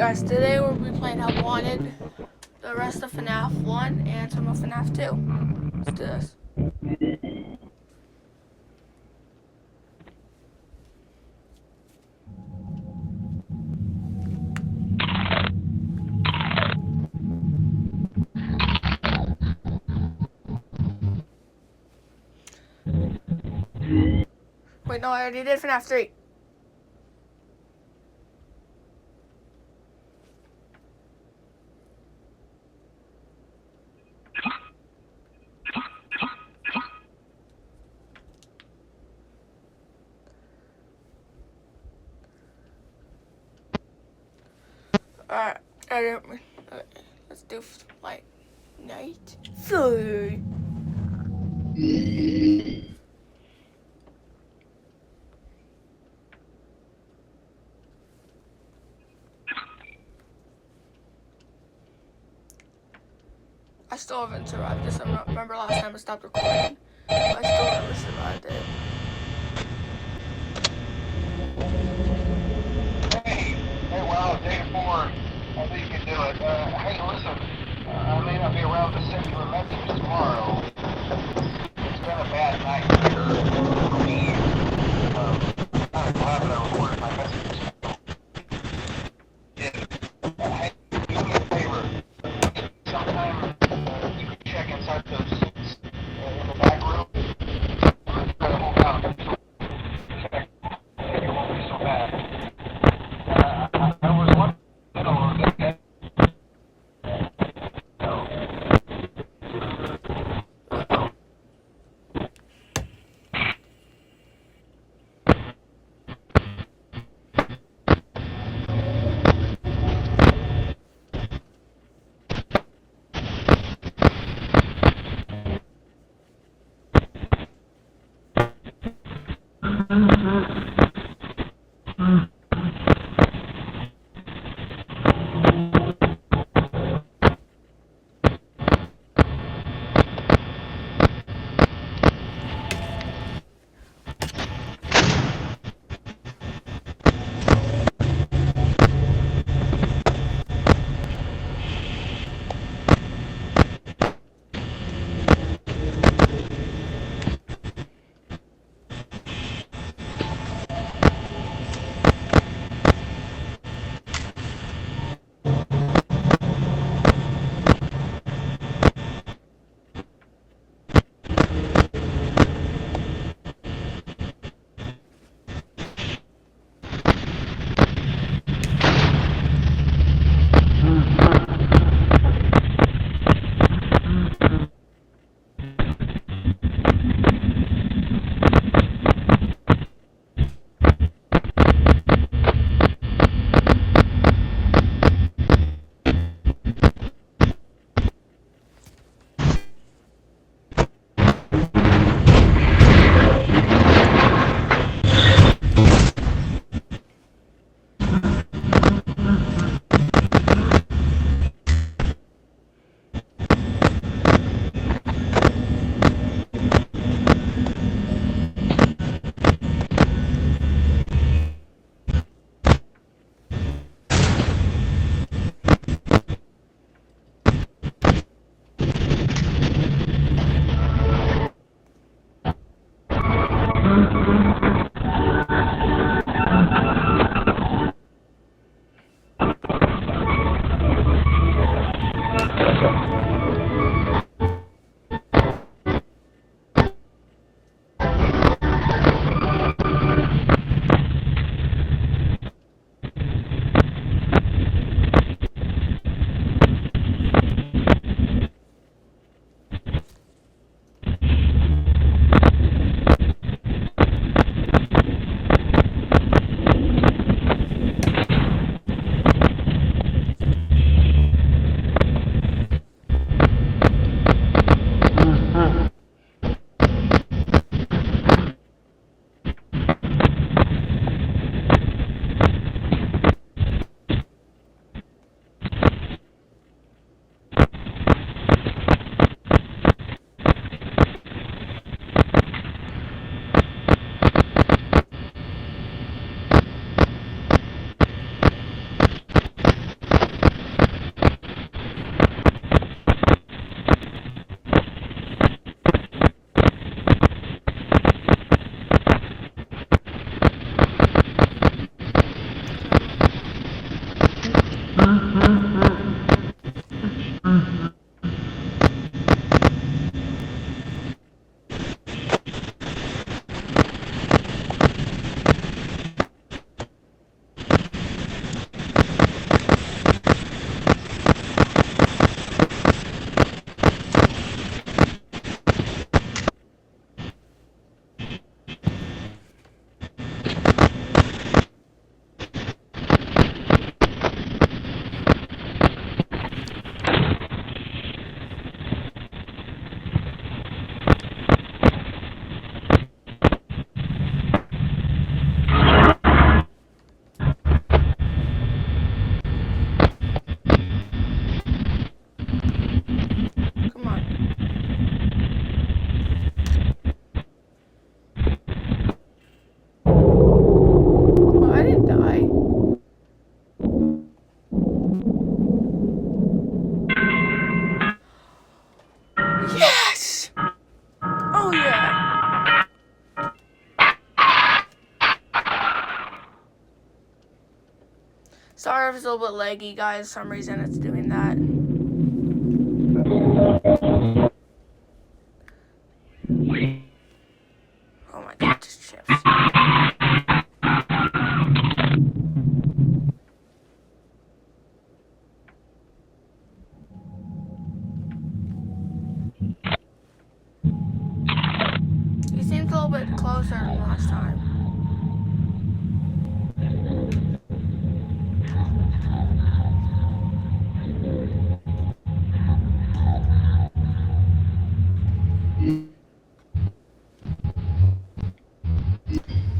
guys, today we'll be playing Help Wanted, the rest of FNAF 1 and some of FNAF 2. Let's do this. Wait, no, I already did FNAF 3. Alright, let's do like night food. I still haven't survived this. I remember last time I stopped recording, but I still never survived it. Hey, well, day 4, I think you can do it. Hey, listen, I may not be around to send you a message tomorrow. It's been a bad night here for me. I'm glad that I recorded my messages. Hey, do me a favor. Sometime you can check inside those suits in the back room. Try to hold out until it won't be so bad. I was wondering, Sorry if it's a little bit laggy, guys. For some reason it's doing that. Oh my god, just shifts. He seems a little bit closer than last time.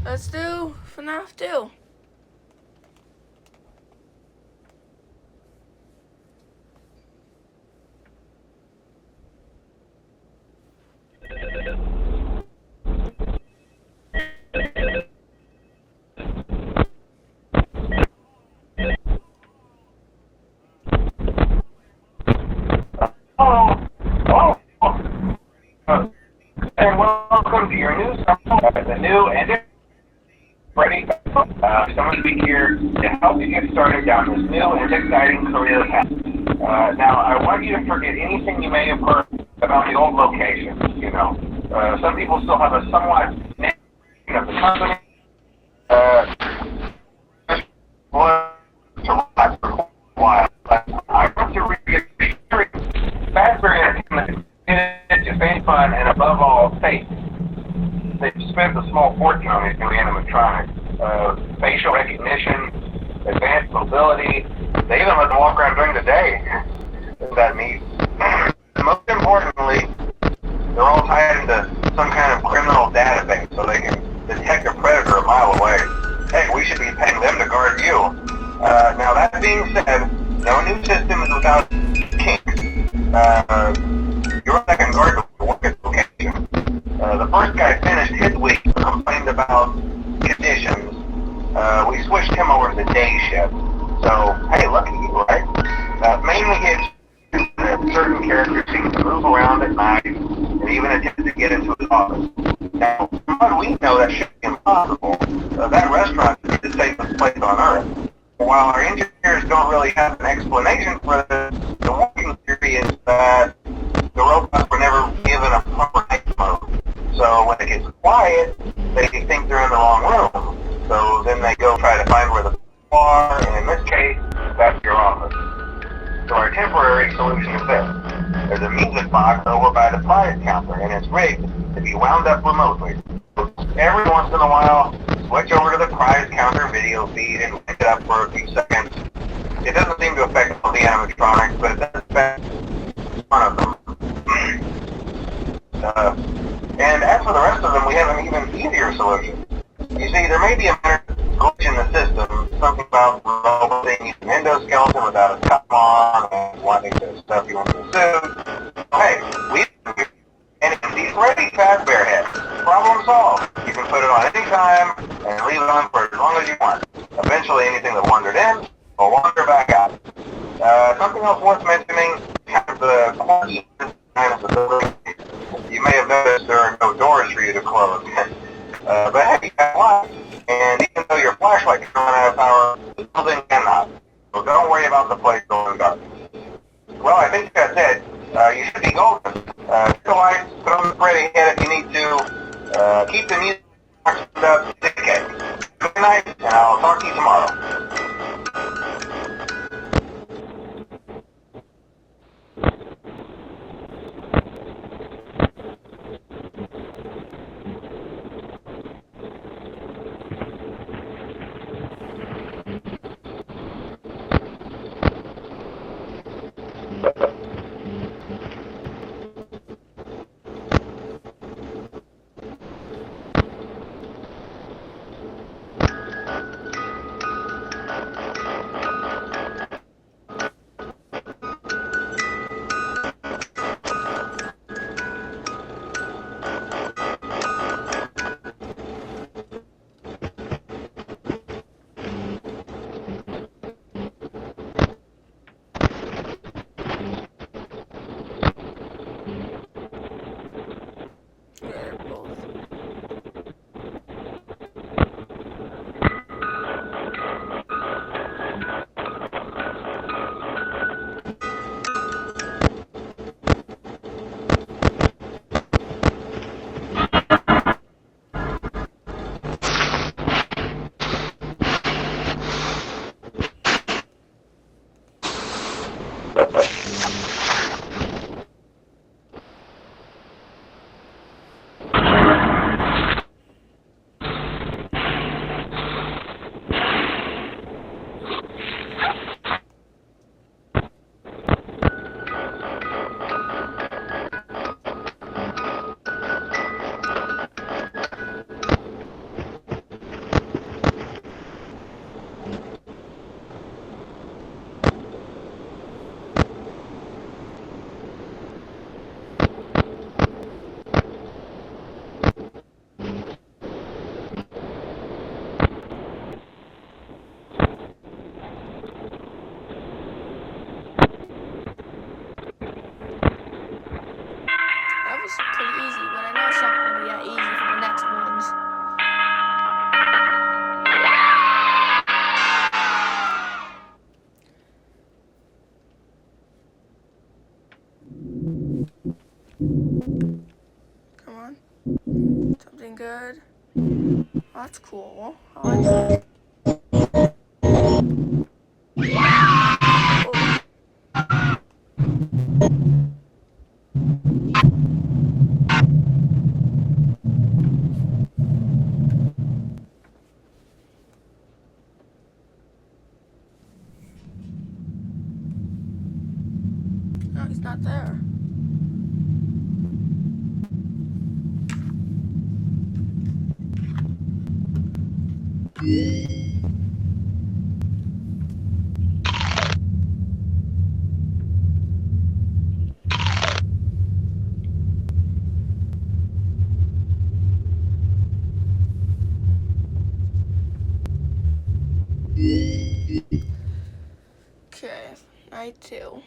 Let's do FNAF 2. Hello. And welcome to your new the new and ready. Someone to be here to help you get started down this new and exciting career path. Now, I want you to forget anything you may have heard about the old location. You know, some people still have a somewhat name of the company. I want to reassure you, Fazbear Entertainment is just being fun and above all safe. They've spent a small fortune on these new animatronics. Facial recognition, advanced mobility. They even let them walk around during the day. Isn't that neat? Most importantly, they're all tied into some kind of criminal database so they can detect a predator a mile away. Hey, we should be paying them to guard you. Now that being said, no new system is without kinks. Your second guard will work at location. The first guy finished his week, complained about conditions. We switched him over to the day shift. So, hey, lucky you, right? Mainly it's certain characters seem to move around at night and even attempt to get into his office. Now, from what we know, that should be impossible. That restaurant is the safest place on Earth. While our engineers don't really have an explanation for this, the working theory is that the robots were never given a proper night mode. So when it gets quiet, they think they're in the wrong room. So then they go try to find where the are, and in this case, that's your office. So our temporary solution is this. There's a music box over by the prize counter, and it's rigged to be wound up remotely. Every once in a while, switch over to the prize counter video feed and pick it up for a few seconds. It doesn't seem to affect all the animatronics, but it does affect one of them. And as for the rest of them, we have an even easier solution. You see, there may be a minor glitch in the system, something about removing an endoskeleton without a top on and wanting to stuff you into the suit. Hey, we and it's these ready Fazbear heads. Problem solved. You can put it on any time and leave it on for as long as you want. Eventually, anything that wandered in will wander back out. Something else worth mentioning, kind of the quirky kind of the building. You may have noticed there are no doors for you to close. But hey, you got lights. And even though your flashlight can run out of power, the building cannot. So don't worry about the place going dark. Well, I think that's it. You should be golden. Get the lights, put on the Freddy head if you need to. Keep the music up. Good night, and I'll talk to you tomorrow. doing good. That's cool. I like that. No, he's not there. Okay, night 2.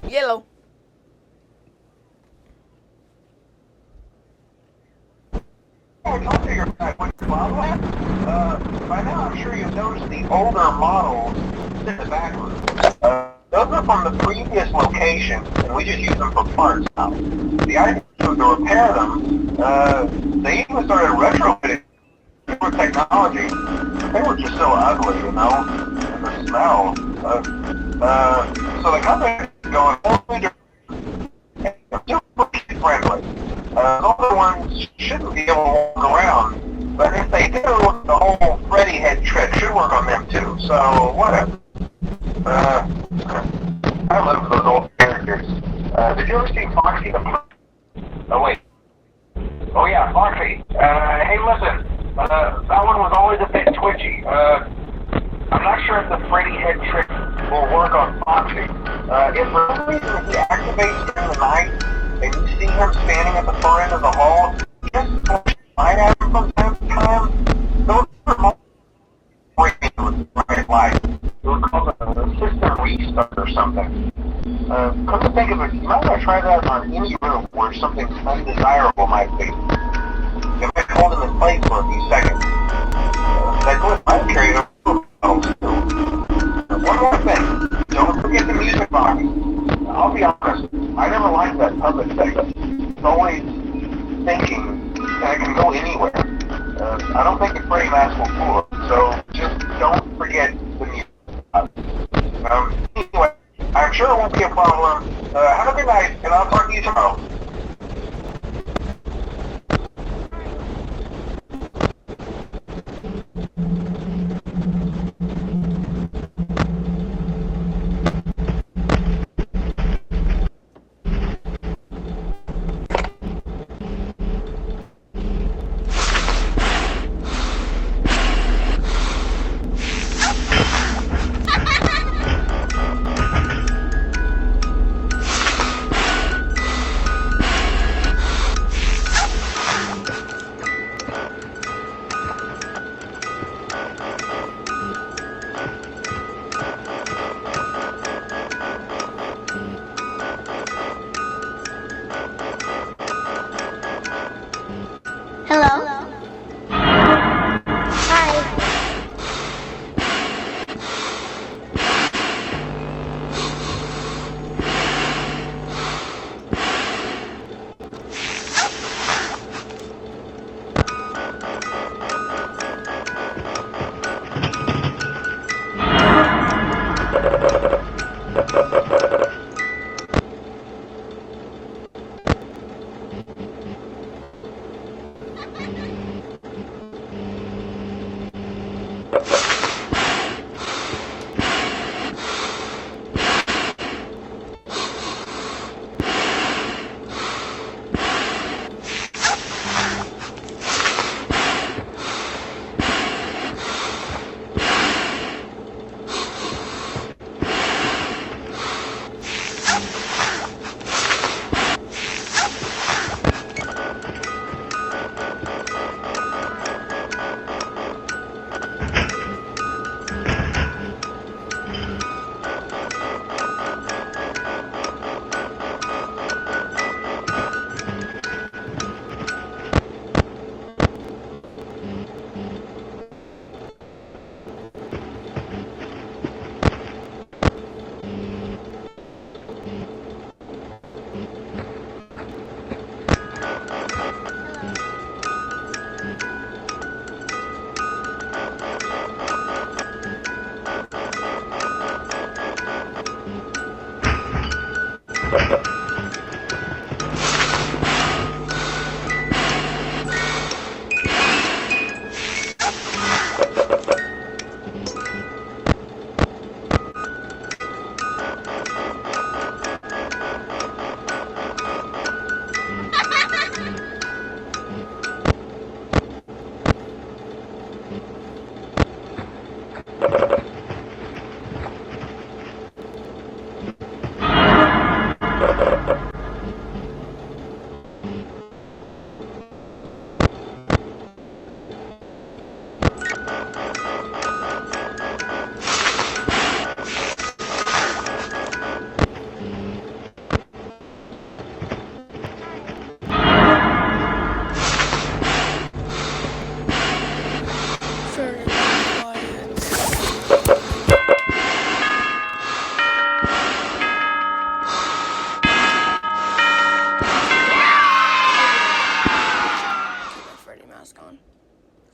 Yellow. By now I'm sure you've noticed the older models in the back room. Those are from the previous location, and we just use them for parts now. The idea was to repair them. They even started retrofitting for technology. They were just so ugly, you know, and the smell. So the company is going totally different, friendly. Older ones shouldn't be able to walk around, but if they do, the whole Freddy head trick should work on them too. So whatever. I love those old characters. Did you ever see Foxy the? Oh wait. Oh yeah, Foxy. Hey, listen. That one was always a bit twitchy. I'm not sure if the Freddy head trick will work on Foxy. If for some reason he activates during the night, and you see him standing at the far end of the hall, just slide at him from time to time. Those are breaking bright light. It would cause a system restart or something. Come to think of it, you might want to try that on any room where something undesirable might be. It might hold him in place for a few seconds. That would might carry the room. One more thing, don't forget the music box. I'll be honest, I never liked that puppet thing. It's always thinking that it can go anywhere. I don't think the Freddy mask will fool it, so just don't forget the music box. Anyway, I'm sure it won't be a problem. Have a good night, and I'll talk to you tomorrow. Hello? Hi.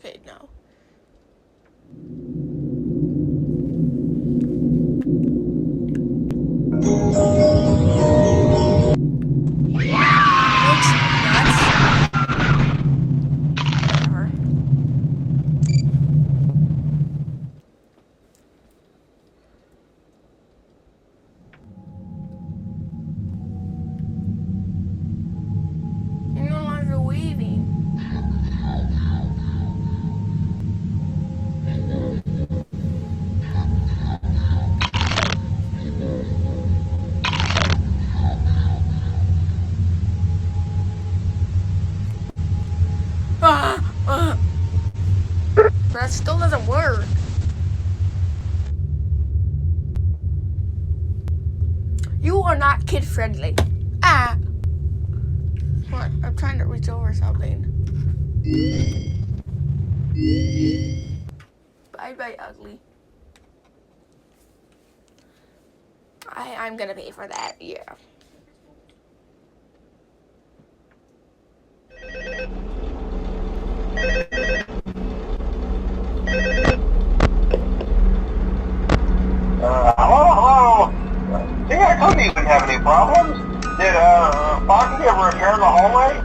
Okay, no. Makes nuts. Whatever. You're no longer waving. That still doesn't work. You are not kid friendly. Ah. What? I'm trying to reach over something. Bye bye, ugly. I'm gonna pay for that, yeah. Hello? See, I told you you wouldn't have any problems. Did, Foxy ever repair the hallway?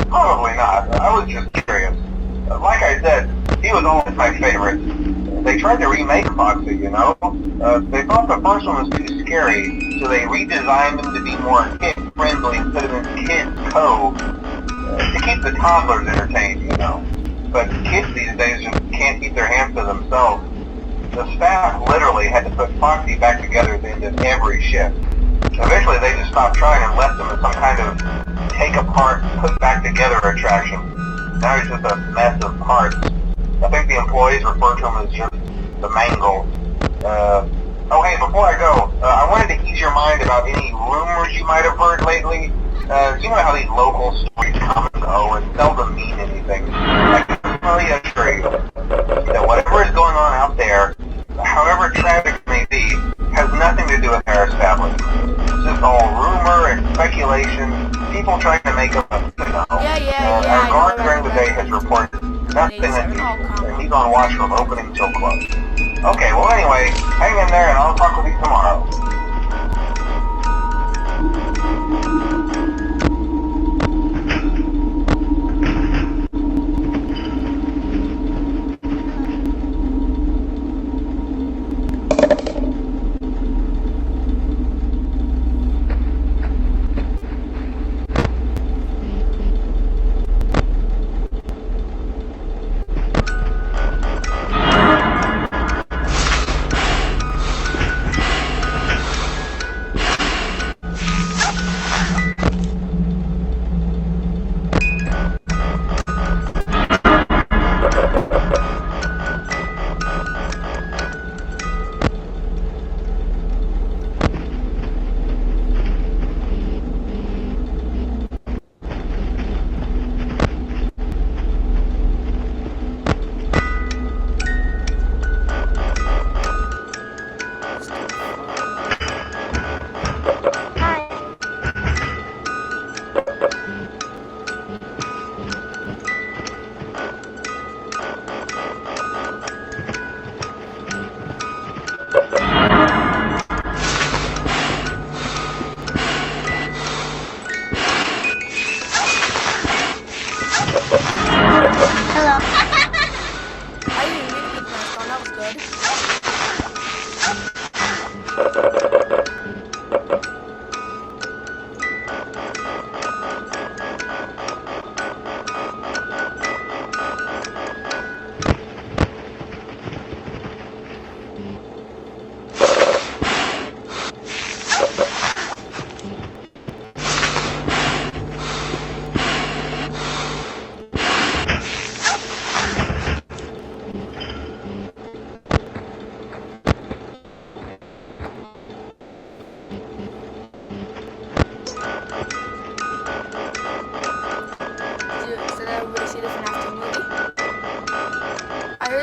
Probably not. I was just curious. Like I said, he was always my favorite. They tried to remake Foxy, you know? They thought the first one was too scary, so they redesigned him to be more kid-friendly instead of in Kid Cove. To keep the toddlers entertained, you know? But kids these days just can't keep their hands to themselves. The staff literally had to put Foxy back together at the end of every shift. Eventually they just stopped trying and left him as some kind of take apart, put back together attraction. Now he's just a mess of parts. I think the employees refer to him as just the mangle. Oh hey, before I go, I wanted to ease your mind about any rumors you might have heard lately. You know how these local stories come and go and seldom mean anything. I can really assure you that whatever is going on out there, however tragic it may be, has nothing to do with our establishment. It's just all rumor and speculation, people trying to make up a Yeah, our I guard know during the day has reported nothing unusual, and he's on watch from opening till close. Okay, well anyway, hang in there and I'll talk with you tomorrow.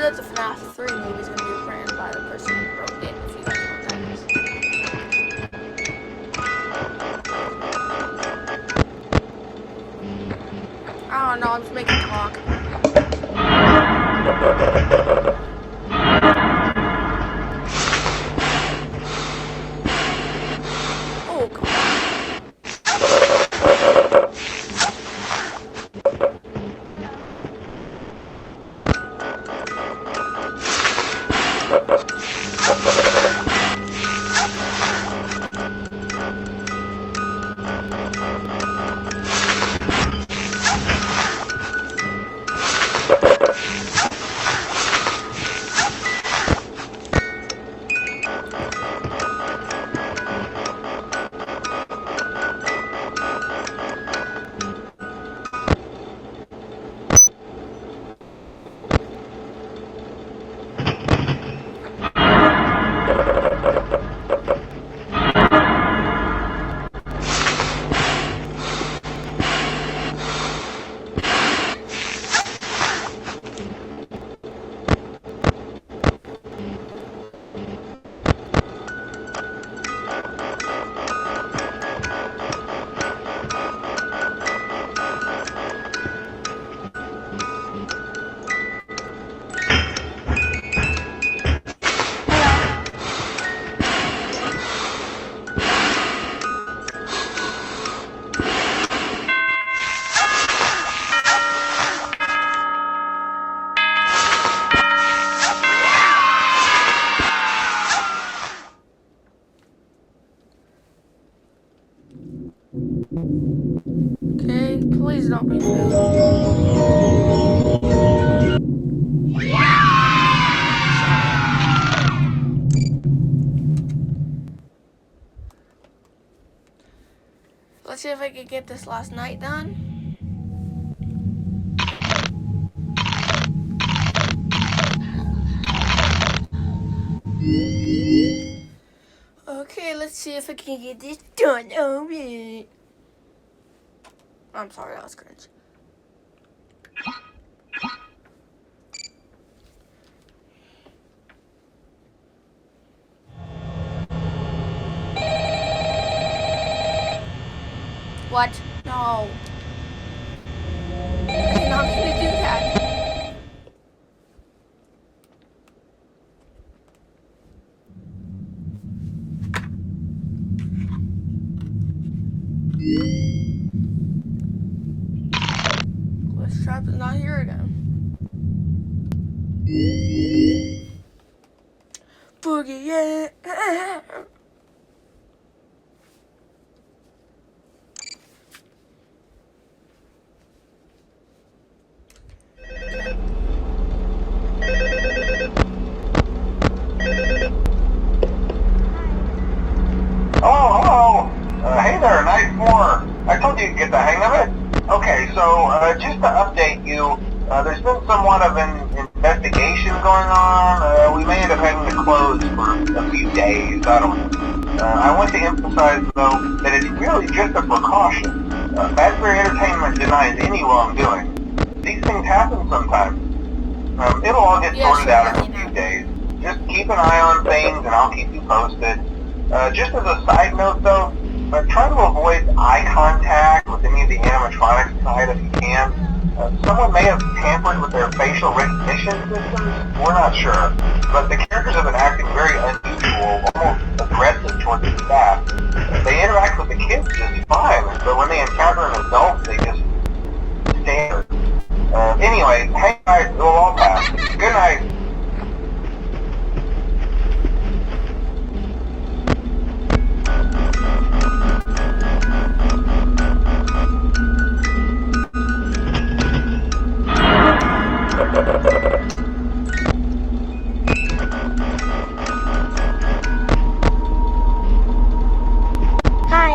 that the FNAF 3 movie is going to be written by the person who wrote it, if you guys know what that is. I don't know, I'm just making talk. Okay, please don't be food. Let's see if I can get this last night done. Okay, let's see if I can get this done. Oh, yeah. I'm sorry, that was cringe. What? No. I'm not gonna do that. Glitch trap is not here again. Boogie, yeah. Oh, hello. Hey there, Night 4. I told you to get the hang of it. Okay, so just to update you, there's been somewhat of an investigation going on. We may end up having to close for a few days. I don't know. I want to emphasize, though, that it's really just a precaution. Fazbear Entertainment denies any wrongdoing. These things happen sometimes. It'll all get sorted out in a few days. Just keep an eye on things, and I'll keep you posted. Just as a side note, though, try to avoid eye contact with any of the animatronics tonight if you can. Someone may have tampered with their facial recognition systems. We're not sure. But the characters have been acting very unusual, almost aggressive towards the staff. They interact with the kids just fine, but when they encounter an adult, they just stare. Anyway, hang tight, it'll all pass. Good night. Hi.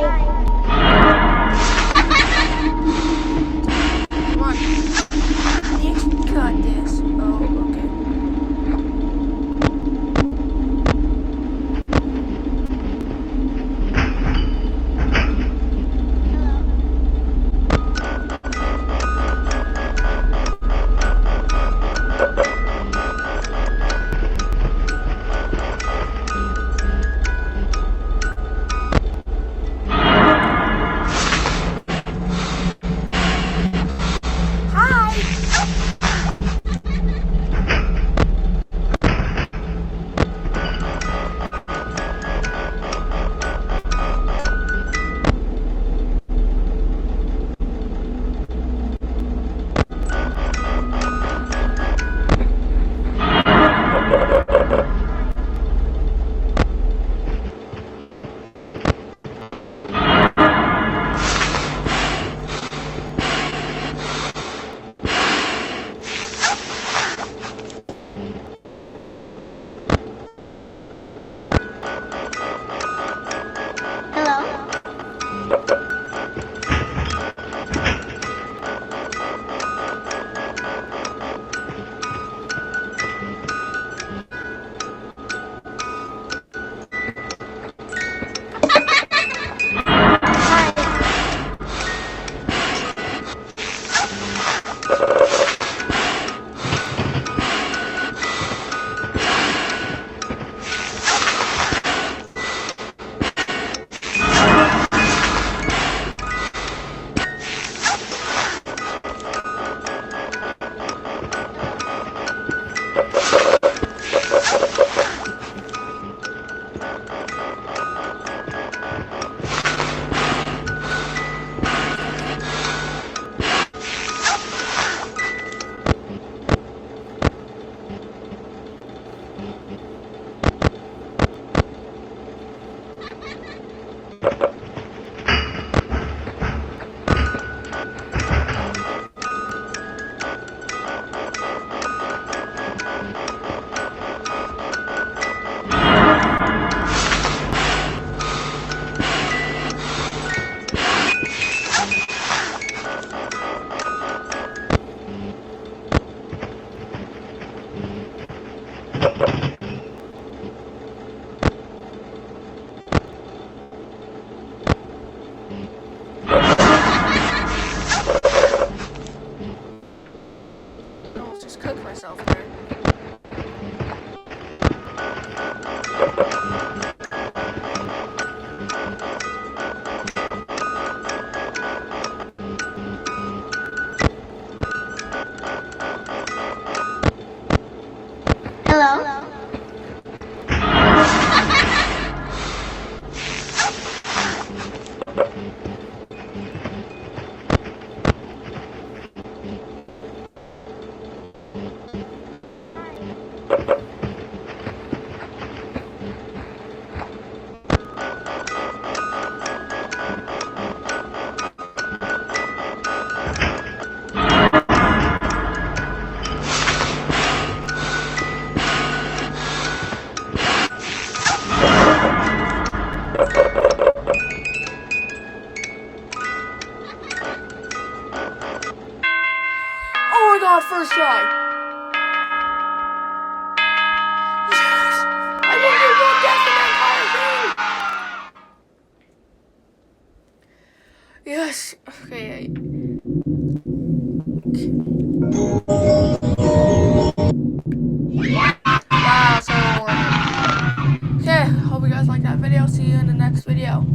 I'll just cook myself there. Hello? Oh my god, first try! Yes! I didn't get one death in that entire thing! Yes! Okay. Wow, so rewarding. Okay, hope you guys like that video. See you in the next video.